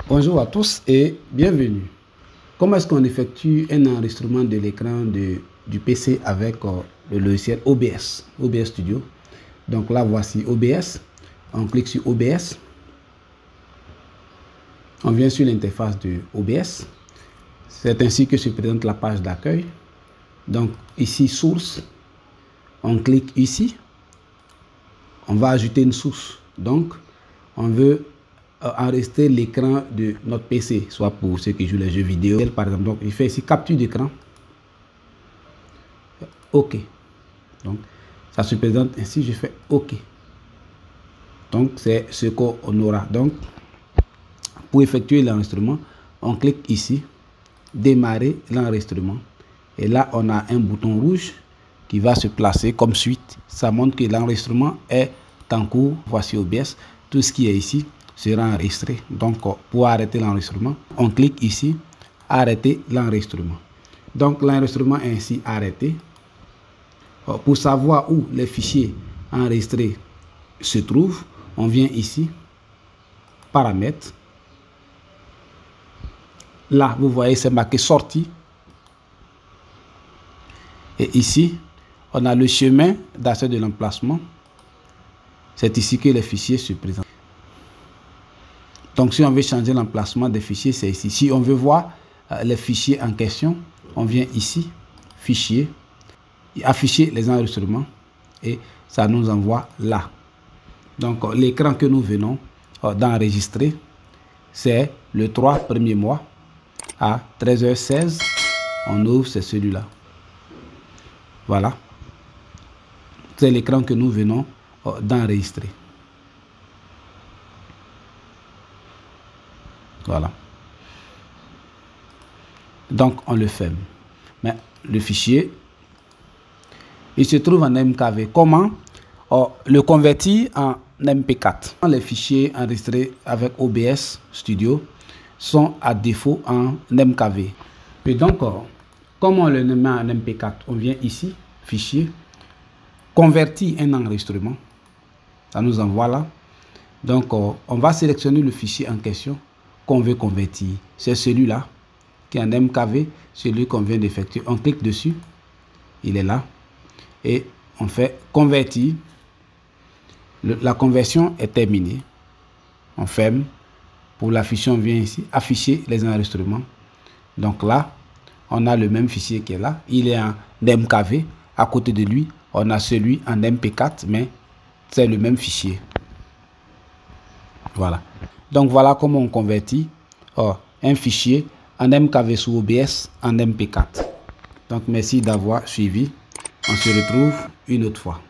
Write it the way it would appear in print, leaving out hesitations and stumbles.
Bonjour à tous et bienvenue. Comment est-ce qu'on effectue un enregistrement de l'écran du PC avec le logiciel OBS Studio? Donc là, voici OBS. On clique sur OBS. On vient sur l'interface de OBS. C'est ainsi que se présente la page d'accueil. Donc ici, source. On clique ici. On va ajouter une source. Donc, on veut enregistrer l'écran de notre PC, soit pour ceux qui jouent les jeux vidéo, par exemple. Donc, il fait ici capture d'écran. OK. Donc, ça se présente ainsi. Je fais OK. Donc, c'est ce qu'on aura. Donc, pour effectuer l'enregistrement, on clique ici, démarrer l'enregistrement. Et là, on a un bouton rouge qui va se placer comme suite. Ça montre que l'enregistrement est en cours. Voici OBS. Tout ce qui est ici sera enregistré. Donc, pour arrêter l'enregistrement, on clique ici, arrêter l'enregistrement. Donc, l'enregistrement est ainsi arrêté. Pour savoir où les fichiers enregistrés se trouvent, on vient ici, paramètres. Là, vous voyez, c'est marqué sortie. Et ici, on a le chemin d'accès de l'emplacement. C'est ici que les fichiers se présentent. Donc, si on veut changer l'emplacement des fichiers, c'est ici. Si on veut voir les fichiers en question, on vient ici, fichier, afficher les enregistrements et ça nous envoie là. Donc, l'écran que nous venons d'enregistrer, c'est le 3 premier mois à 13h16. On ouvre, c'est celui-là. Voilà. C'est l'écran que nous venons d'enregistrer. Voilà. Donc, on le ferme. Mais le fichier, il se trouve en MKV. Comment le convertir en MP4? Les fichiers enregistrés avec OBS Studio sont à défaut en MKV. Et donc, comme on le met en MP4, on vient ici, fichier, convertir un enregistrement. Ça nous envoie là. Donc, on va sélectionner le fichier en question qu'on veut convertir. C'est celui-là qui est en MKV, celui qu'on vient d'effectuer. On clique dessus, il est là. Et on fait convertir. La conversion est terminée. On ferme. Pour l'afficher, on vient ici, afficher les enregistrements. Donc là, on a le même fichier qui est là. Il est en MKV. À côté de lui, on a celui en MP4, mais c'est le même fichier. Voilà. Donc voilà comment on convertit un fichier en MKV sous OBS en MP4. Donc merci d'avoir suivi. On se retrouve une autre fois.